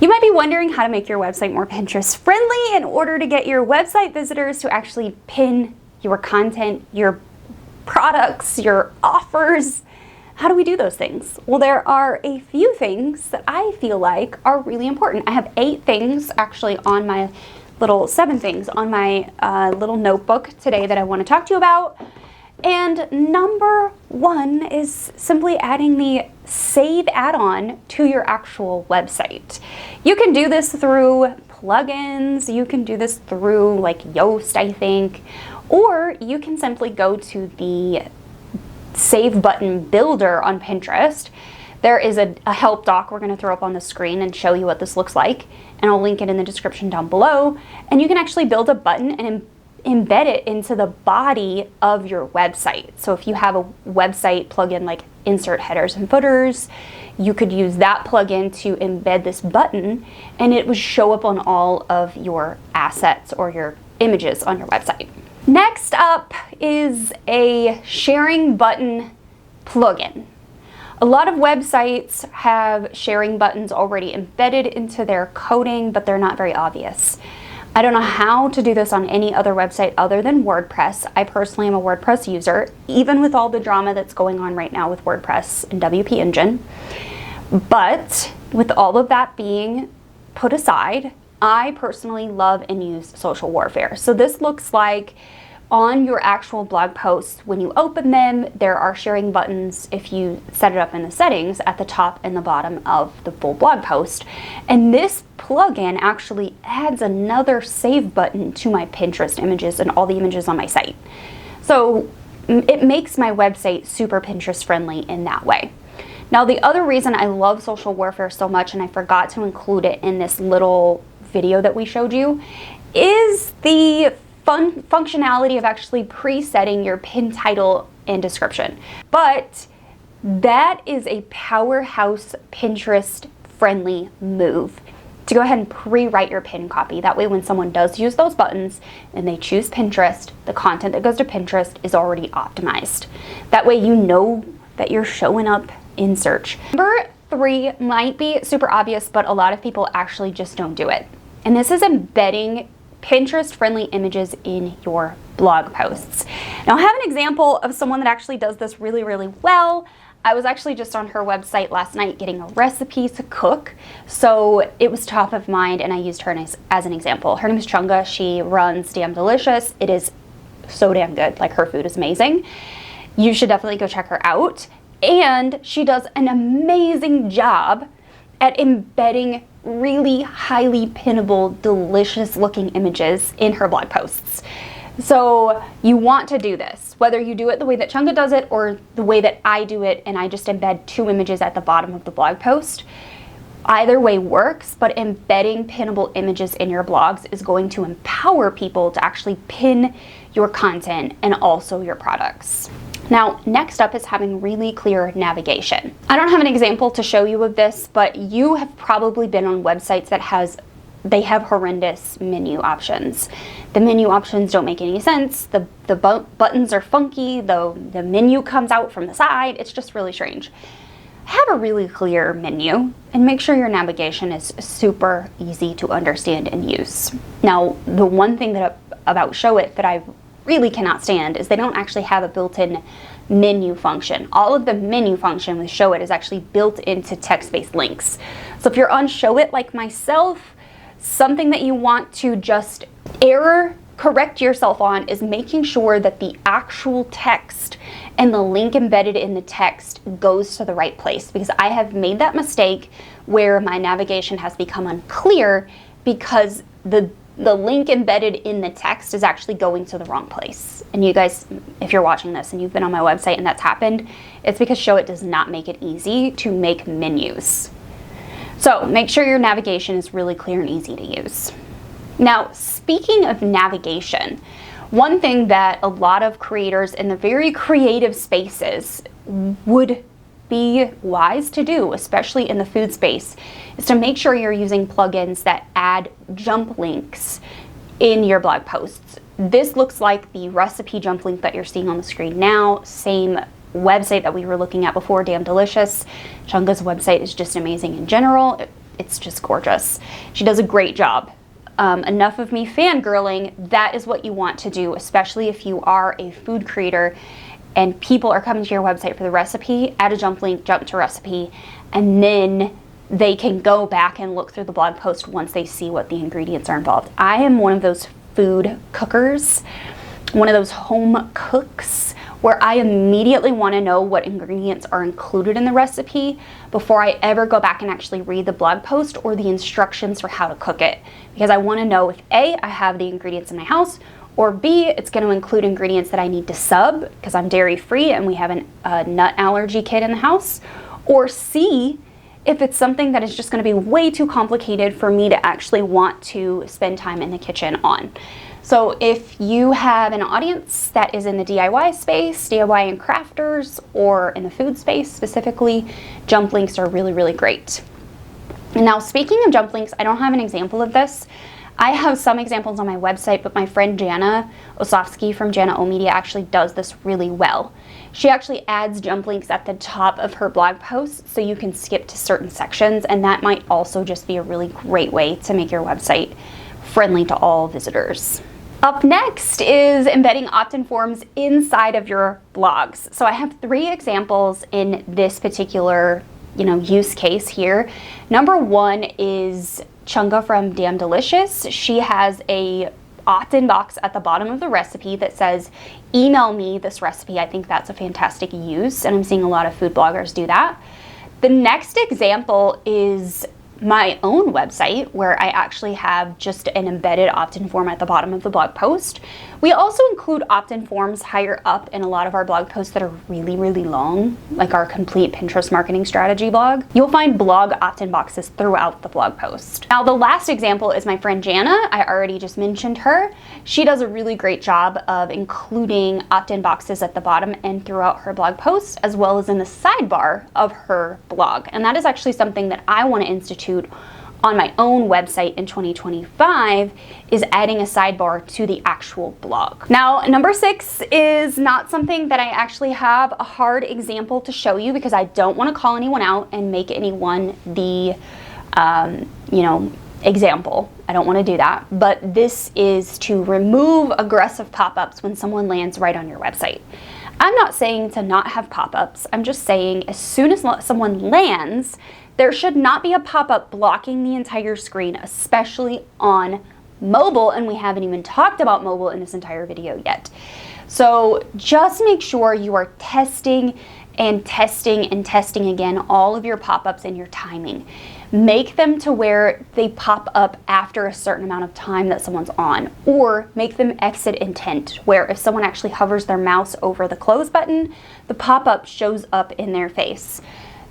You might be wondering how to make your website more Pinterest friendly in order to get your website visitors to actually pin your content, your products, your offers. How do we do those things? Well, there are a few things that I feel like are really important. I have 8 things actually on my 7 things on my little notebook today that I want to talk to you about. And number 1 is simply adding the Save add-on to your actual website. You can do this through plugins, you can do this through like Yoast, I think, or you can simply go to the Save button builder on Pinterest. There is a help doc we're going to throw up on the screen and show you what this looks like, and I'll link it in the description down below. And you can actually build a button and embed it into the body of your website. So if you have a website plugin like Insert Headers and Footers, you could use that plugin to embed this button, and it would show up on all of your assets or your images on your website. Next up is a sharing button plugin. A lot of websites have sharing buttons already embedded into their coding, but they're not very obvious. I don't know how to do this on any other website other than WordPress. I personally am a WordPress user, even with all the drama that's going on right now with WordPress and WP Engine. But with all of that being put aside, I personally love and use social warfare. So this looks like on your actual blog posts, when you open them, there are sharing buttons if you set it up in the settings at the top and the bottom of the full blog post. And this plugin actually adds another save button to my Pinterest images and all the images on my site. So it makes my website super Pinterest friendly in that way. Now, the other reason I love social warfare so much, and I forgot to include it in this little video that we showed you, is the fun functionality of actually presetting your pin title and description. But that is a powerhouse Pinterest friendly move to go ahead and pre-write your pin copy. That way when someone does use those buttons and they choose Pinterest, the content that goes to Pinterest is already optimized. That way you know that you're showing up in search. Number 3 might be super obvious, but a lot of people actually just don't do it. And this is embedding Pinterest-friendly images in your blog posts. Now, I have an example of someone that actually does this really, really well. I was actually just on her website last night getting a recipe to cook, so it was top of mind, and I used her as an example. Her name is Chunga. She runs Damn Delicious. It is so damn good. Like, her food is amazing. You should definitely go check her out. And she does an amazing job at embedding really highly pinnable, delicious looking images in her blog posts. So you want to do this, whether you do it the way that Chunga does it or the way that I do it, and I just embed 2 images at the bottom of the blog post. Either way works, but embedding pinnable images in your blogs is going to empower people to actually pin your content and also your products. Now, next up is having really clear navigation. I don't have an example to show you of this, but you have probably been on websites that they have horrendous menu options. The menu options don't make any sense. The buttons are funky. The menu comes out from the side. It's just really strange. Have a really clear menu and make sure your navigation is super easy to understand and use. Now, the one thing about Showit that I really cannot stand is they don't actually have a built-in menu function. All of the menu function with Showit is actually built into text-based links. So if you're on Showit like myself, something that you want to just correct yourself on is making sure that the actual text and the link embedded in the text goes to the right place, because I have made that mistake where my navigation has become unclear because the link embedded in the text is actually going to the wrong place. And you guys, if you're watching this and you've been on my website and that's happened, it's because Showit does not make it easy to make menus. So make sure your navigation is really clear and easy to use. Now, speaking of navigation, one thing that a lot of creators in the very creative spaces would be wise to do, especially in the food space, is to make sure you're using plugins that add jump links in your blog posts. This looks like the recipe jump link that you're seeing on the screen now. Same website that we were looking at before, Damn Delicious. Chunga's website is just amazing in general. it's just gorgeous. She does a great job. Enough of me fangirling. That is what you want to do, especially if you are a food creator and people are coming to your website for the recipe. Add a jump link, jump to recipe, and then they can go back and look through the blog post once they see what the ingredients are involved. I am one of those food cookers, one of those home cooks, where I immediately want to know what ingredients are included in the recipe before I ever go back and actually read the blog post or the instructions for how to cook it. Because I want to know if A, I have the ingredients in my house, or B, it's going to include ingredients that I need to sub because I'm dairy free and we have a nut allergy kit in the house, or C, if it's something that is just going to be way too complicated for me to actually want to spend time in the kitchen on. So if you have an audience that is in the DIY space, DIY and crafters, or in the food space specifically, jump links are really, really great. And now, speaking of jump links, I don't have an example of this. I have some examples on my website, but my friend Jana Osofsky from Jana O Media actually does this really well. She actually adds jump links at the top of her blog posts so you can skip to certain sections, and that might also just be a really great way to make your website friendly to all visitors. Up next is embedding opt-in forms inside of your blogs. So I have 3 examples in this particular, use case here. Number 1 is Chunga from Damn Delicious. She has a opt-in box at the bottom of the recipe that says, email me this recipe. I think that's a fantastic use, and I'm seeing a lot of food bloggers do that. The next example is my own website, where I actually have just an embedded opt-in form at the bottom of the blog post. We also include opt-in forms higher up in a lot of our blog posts that are really, really long, like our complete Pinterest marketing strategy blog. You'll find blog opt-in boxes throughout the blog post. Now, the last example is my friend Jana. I already just mentioned her. She does a really great job of including opt-in boxes at the bottom and throughout her blog posts, as well as in the sidebar of her blog. And that is actually something that I want to institute on my own website in 2025, is adding a sidebar to the actual blog. Now, number 6 is not something that I actually have a hard example to show you because I don't want to call anyone out and make anyone the, example. I don't want to do that. But this is to remove aggressive pop-ups when someone lands right on your website. I'm not saying to not have pop-ups. I'm just saying as soon as someone lands, there should not be a pop-up blocking the entire screen, especially on mobile, and we haven't even talked about mobile in this entire video yet. So just make sure you are testing and testing and testing again all of your pop-ups and your timing. Make them to where they pop up after a certain amount of time that someone's on, or make them exit intent, where if someone actually hovers their mouse over the close button, the pop-up shows up in their face.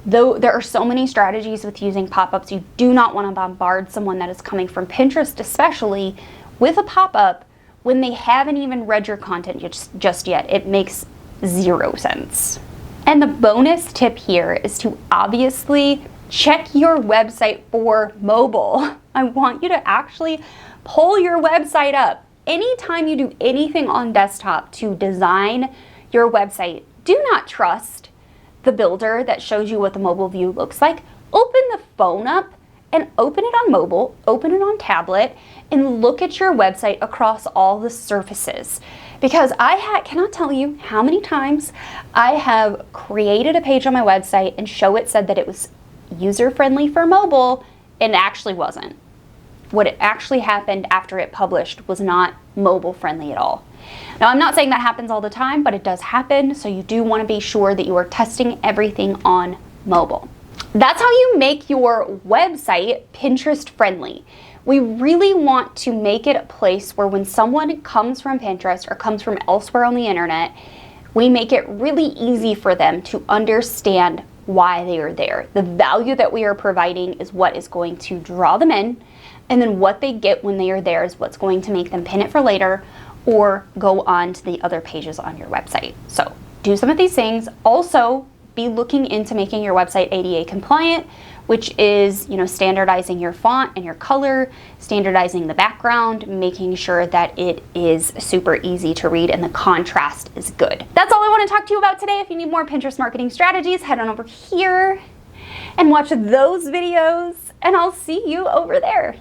Though there are so many strategies with using pop-ups, you do not want to bombard someone that is coming from Pinterest, especially with a pop-up when they haven't even read your content just yet. It makes 0 sense. And the bonus tip here is to obviously check your website for mobile. I want you to actually pull your website up. Anytime you do anything on desktop to design your website, do not trust the builder that shows you what the mobile view looks like. Open the phone up and open it on mobile, open it on tablet, and look at your website across all the surfaces. Because I cannot tell you how many times I have created a page on my website and it said that it was user-friendly for mobile, and it actually wasn't. What it actually happened after it published was not mobile friendly at all. Now, I'm not saying that happens all the time, but it does happen, so you do want to be sure that you are testing everything on mobile. That's how you make your website Pinterest friendly. We really want to make it a place where when someone comes from Pinterest or comes from elsewhere on the internet, we make it really easy for them to understand why they are there. The value that we are providing is what is going to draw them in, and then what they get when they are there is what's going to make them pin it for later or go on to the other pages on your website. So do some of these things. Also, be looking into making your website ADA compliant, which is, standardizing your font and your color, standardizing the background, making sure that it is super easy to read and the contrast is good. That's all I want to talk to you about today. If you need more Pinterest marketing strategies, head on over here and watch those videos. and I'll see you over there.